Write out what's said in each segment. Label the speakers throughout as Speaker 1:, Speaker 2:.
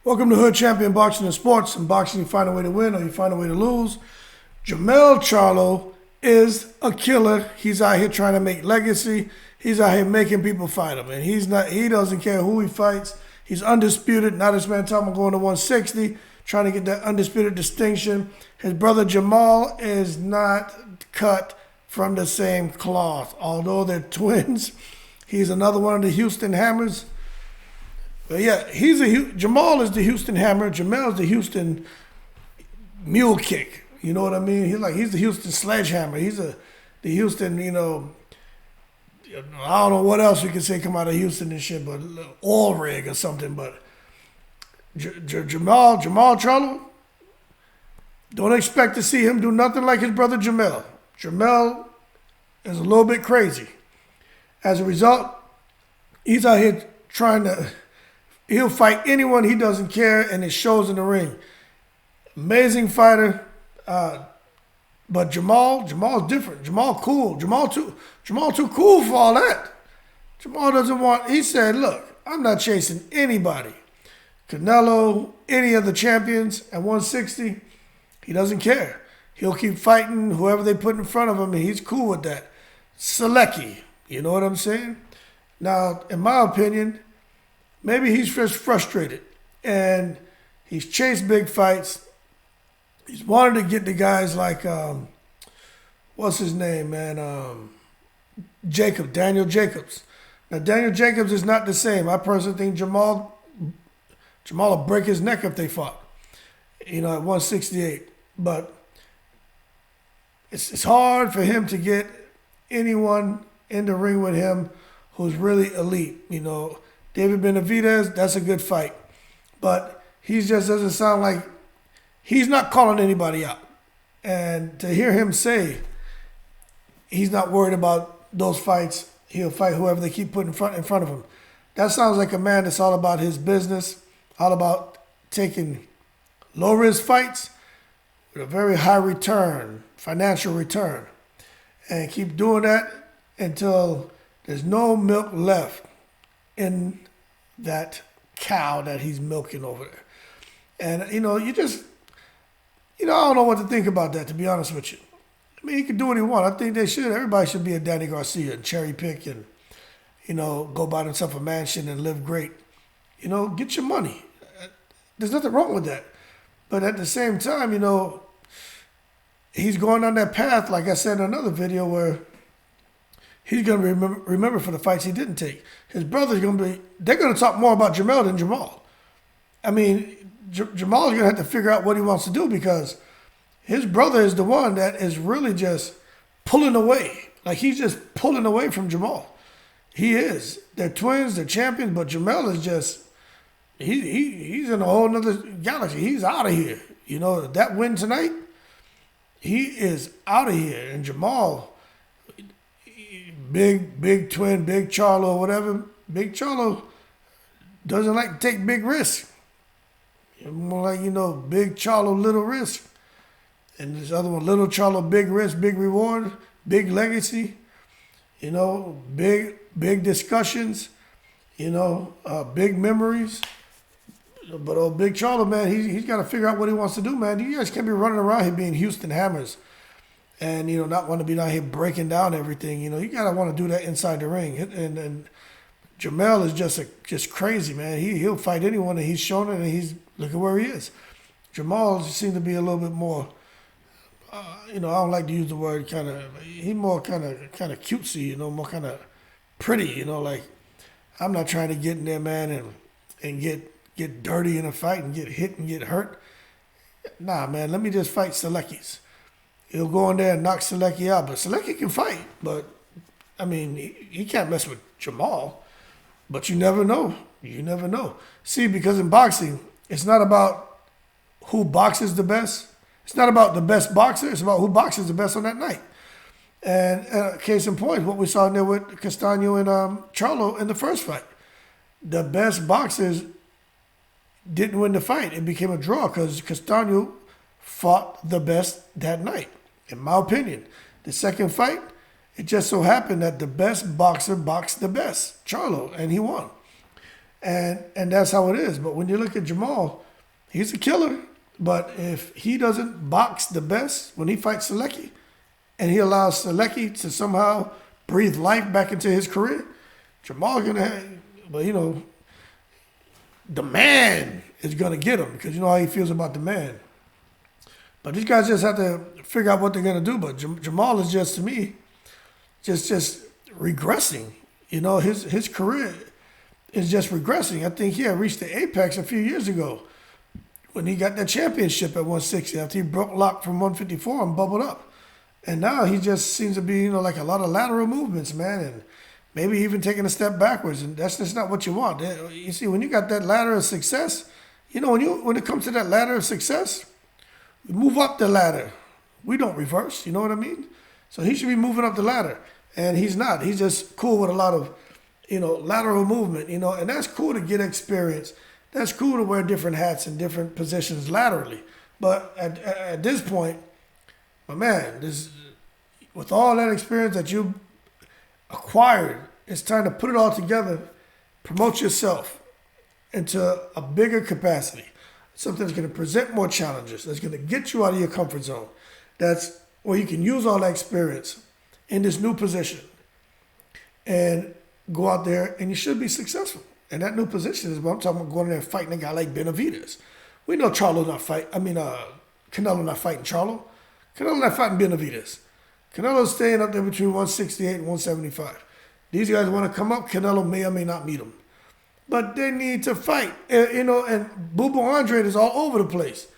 Speaker 1: Welcome to Hood Champion Boxing and Sports. In boxing, you find a way to win or you find a way to lose. Jermall Charlo is a killer. He's out here trying to make legacy. He's out here making people fight him. And he doesn't care who he fights. He's undisputed. Now this man talking about going to 160, trying to get that undisputed distinction. His brother Jermall is not cut from the same cloth. Although they're twins, he's another one of the Houston Hammers. But yeah, Jermall is the Houston Hammer. Jermall is the Houston Mule Kick. You know what I mean? He's the Houston Sledgehammer. He's the Houston, I don't know what else we can say come out of Houston and shit, but oil rig or something. But Jermall Charlo, don't expect to see him do nothing like his brother Jermall. Jermall is a little bit crazy. As a result, he's out here he'll fight anyone, he doesn't care, and it shows in the ring. Amazing fighter, but Jermall's different. Jermall cool. Jermall too cool for all that. Jermall doesn't want. He said, "Look, I'm not chasing anybody. Canelo, any of the champions at 160, he doesn't care. He'll keep fighting whoever they put in front of him, and he's cool with that. Selecki, you know what I'm saying? Now, in my opinion, maybe he's just frustrated, and he's chased big fights. He's wanted to get the guys like, what's his name, man? Daniel Jacobs. Now, Daniel Jacobs is not the same. I personally think Jermall will break his neck if they fought, at 168. But it's hard for him to get anyone in the ring with him who's really elite, David Benavidez, that's a good fight. But he just doesn't sound like, he's not calling anybody out. And to hear him say he's not worried about those fights, he'll fight whoever they keep putting in front of him. That sounds like a man that's all about his business, all about taking low-risk fights with a very high return, financial return. And keep doing that until there's no milk left in that cow that he's milking over there. And, I don't know what to think about that, to be honest with you. I mean, he can do what he wants. I think they should. Everybody should be a Danny Garcia and cherry pick and, go buy himself a mansion and live great. Get your money. There's nothing wrong with that. But at the same time, he's going on that path, like I said in another video, where he's going to remember for the fights he didn't take. His brother's they're going to talk more about Jermall than Jermall. I mean, Jermall's going to have to figure out what he wants to do, because his brother is the one that is really just pulling away. Like, he's just pulling away from Jermall. He is. They're twins, they're champions, but Jermall is just, he's in a whole nother galaxy. He's out of here. That win tonight, he is out of here. And Jermall, big twin, big Charlo, whatever. Big Charlo doesn't like to take big risks. More like, big Charlo, little risk. And this other one, little Charlo, big risk, big reward, big legacy. Big discussions, big memories. But big Charlo, man, he's got to figure out what he wants to do, man. You guys can't be running around here being Houston Hammers and, not want to be down here breaking down everything. You got to want to do that inside the ring. And Jermall is just crazy, man. He'll fight anyone, and he's shown it, and look at where he is. Jermall seems to be a little bit more, I don't like to use the word he's more kind of cutesy, more kind of pretty, like, I'm not trying to get in there, man, and get dirty in a fight and get hit and get hurt. Nah, man, let me just fight Seleki's. He'll go in there and knock Selecki out, but Selecki can fight. But, I mean, he can't mess with Jermall. But you never know. You never know. See, because in boxing, it's not about who boxes the best. It's not about the best boxer. It's about who boxes the best on that night. And case in point, what we saw in there with Castaño and Charlo in the first fight. The best boxers didn't win the fight. It became a draw because Castaño fought the best that night, in my opinion. The second fight, it just so happened that the best boxer boxed the best, Charlo, and he won. and that's how it is. But when you look at Jermall, he's a killer. But if he doesn't box the best when he fights Selecki, and he allows Selecki to somehow breathe life back into his career, Jermall gonna have, but the man is gonna get him because you know how he feels about the man. But these guys just have to figure out what they're gonna do. But Jermall is just, to me, just regressing. His career is just regressing. I think he had reached the apex a few years ago when he got that championship at 160 after he broke lock from 154 and bubbled up. And now he just seems to be, like a lot of lateral movements, man, and maybe even taking a step backwards. And that's just not what you want. You see, when you got that ladder of success, when it comes to that ladder of success, we move up the ladder. We don't reverse, you know what I mean? So he should be moving up the ladder. And he's not. He's just cool with a lot of, lateral movement, and that's cool to get experience. That's cool to wear different hats in different positions laterally. But at this point, my man, with all that experience that you acquired, it's time to put it all together, promote yourself into a bigger capacity, something that's going to present more challenges, that's going to get you out of your comfort zone, that's where you can use all that experience in this new position and go out there and you should be successful. And that new position is what I'm talking about, going in there and fighting a guy like Benavidez. We know Charlo not fight. Canelo not fighting Charlo. Canelo not fighting Benavidez. Canelo's staying up there between 168 and 175. These guys want to come up. Canelo may or may not meet them. But they need to fight. And Bubu Andre is all over the place.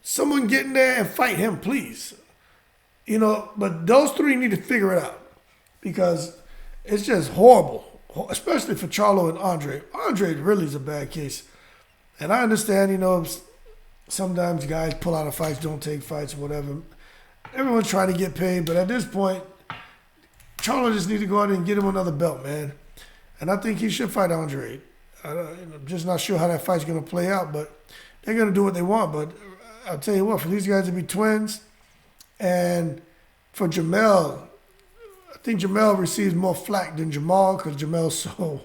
Speaker 1: Someone get in there and fight him, please. But those three need to figure it out because it's just horrible, especially for Charlo and Andre. Andre really is a bad case. And I understand, sometimes guys pull out of fights, don't take fights, whatever. Everyone's trying to get paid, but at this point, Charlo just needs to go out and get him another belt, man. And I think he should fight Andre. I'm just not sure how that fight's going to play out, but they're going to do what they want. But I'll tell you what, for these guys to be twins, and for Jermall, I think Jermall receives more flack than Jermall because Jermall's so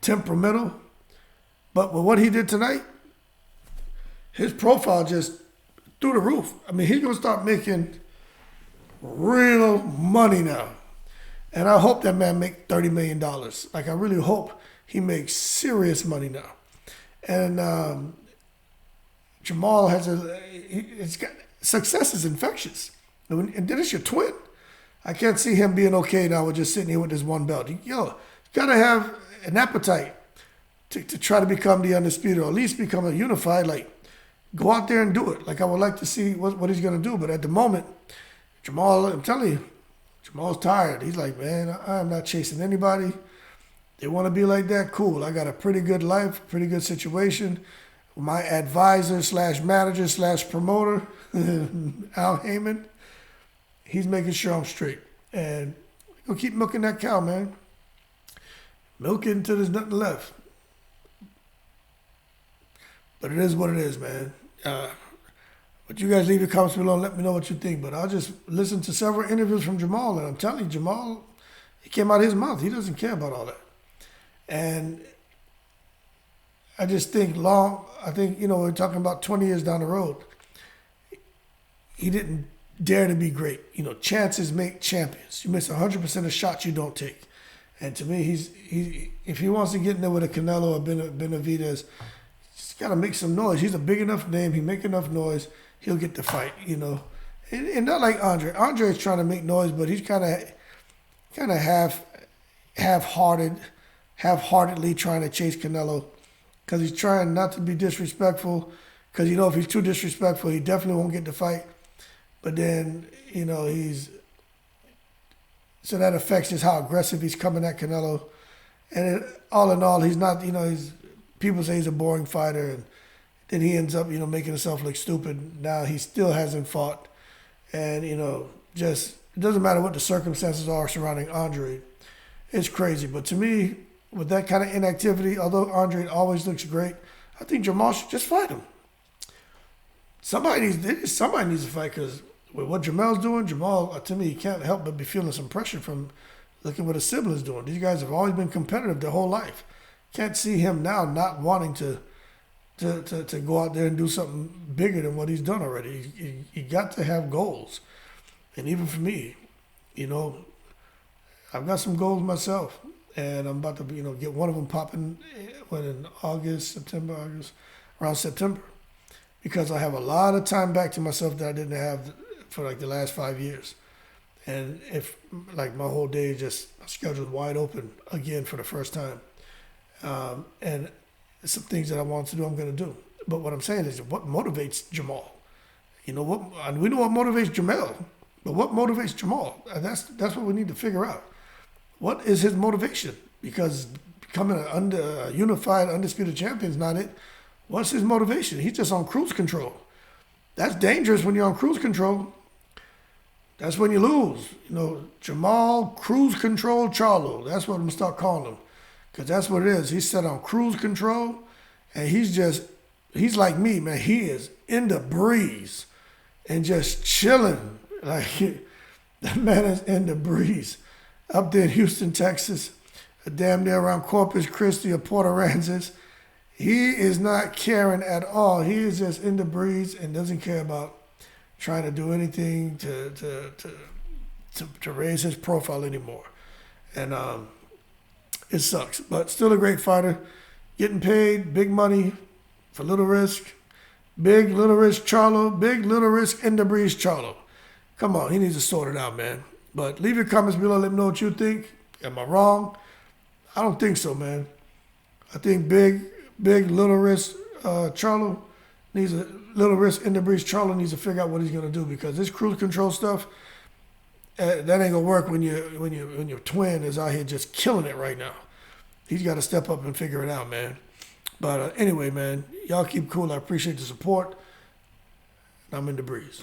Speaker 1: temperamental. But with what he did tonight, his profile just through the roof. I mean, he's going to start making real money now. And I hope that man make $30 million. Like, I really hope he makes serious money now. And Jermall it's got, success is infectious. And then it's your twin. I can't see him being okay now with just sitting here with this one belt. You got to have an appetite to try to become the undisputed, or at least become a unified. Like, go out there and do it. Like, I would like to see what he's going to do. But at the moment, Jermall, I'm telling you, Jermall's tired. He's like, man, I'm not chasing anybody. They want to be like that? Cool. I got a pretty good life, pretty good situation. My advisor / manager / promoter, Al Heyman, he's making sure I'm straight. And we'll keep milking that cow, man. Milk it until there's nothing left. But it is what it is, man. But you guys leave your comments below and let me know what you think. But I'll just listen to several interviews from Jermall, and I'm telling you, Jermall, it came out of his mouth. He doesn't care about all that. And I just think we're talking about 20 years down the road. He didn't dare to be great. Chances make champions. You miss 100% of shots you don't take. And to me, if he wants to get in there with a Canelo or Benavidez, he's got to make some noise. He's a big enough name. He make enough noise. He'll get the fight, And not like Andre. Andre is trying to make noise, but he's kind of half-heartedly trying to chase Canelo because he's trying not to be disrespectful because, if he's too disrespectful, he definitely won't get the fight. But then, so that affects just how aggressive he's coming at Canelo. And all in all, he's not, people say he's a boring fighter, and then he ends up, making himself look stupid. Now he still hasn't fought. And, just, it doesn't matter what the circumstances are surrounding Andre. It's crazy. But to me, with that kind of inactivity, although Andre always looks great, I think Jermall should just fight him. Somebody needs to fight because with what Jermall's doing, Jermall, to me, he can't help but be feeling some pressure from looking what his siblings doing. These guys have always been competitive their whole life. can't see him now not wanting to go out there and do something bigger than what he's done already. You got to have goals. And even for me, you know, I've got some goals myself. And I'm about to, get one of them popping in around September. Because I have a lot of time back to myself that I didn't have for like the last 5 years. And if like my whole day my schedule's wide open again for the first time. And some things that I want to do, I'm going to do. But what I'm saying is, what motivates Jermall? You know what? And we know what motivates Jermall, but what motivates Jermall? And that's what we need to figure out. What is his motivation? Because becoming a unified, undisputed champion is not it. What's his motivation? He's just on cruise control. That's dangerous when you're on cruise control. That's when you lose. Jermall, cruise control, Charlo. That's what I'm going to start calling him. Because that's what it is. He's set on cruise control, and he's like me, man. He is in the breeze and just chilling. Like, that man is in the breeze. Up there in Houston, Texas, damn near around Corpus Christi or Port Aransas. He is not caring at all. He is just in the breeze and doesn't care about trying to do anything to raise his profile anymore. And it sucks, but still a great fighter. Getting paid, big money for little risk. Big little risk Charlo, big little risk in the breeze Charlo. Come on, he needs to sort it out, man. But leave your comments below. Let me know what you think. Am I wrong? I don't think so, man. I think big little risk Charlo needs a little risk in the breeze. Charlo needs to figure out what he's gonna do, because this cruise control stuff, that ain't gonna work when your twin is out here just killing it right now. He's got to step up and figure it out, man. But anyway, man, y'all keep cool. I appreciate the support. I'm in the breeze.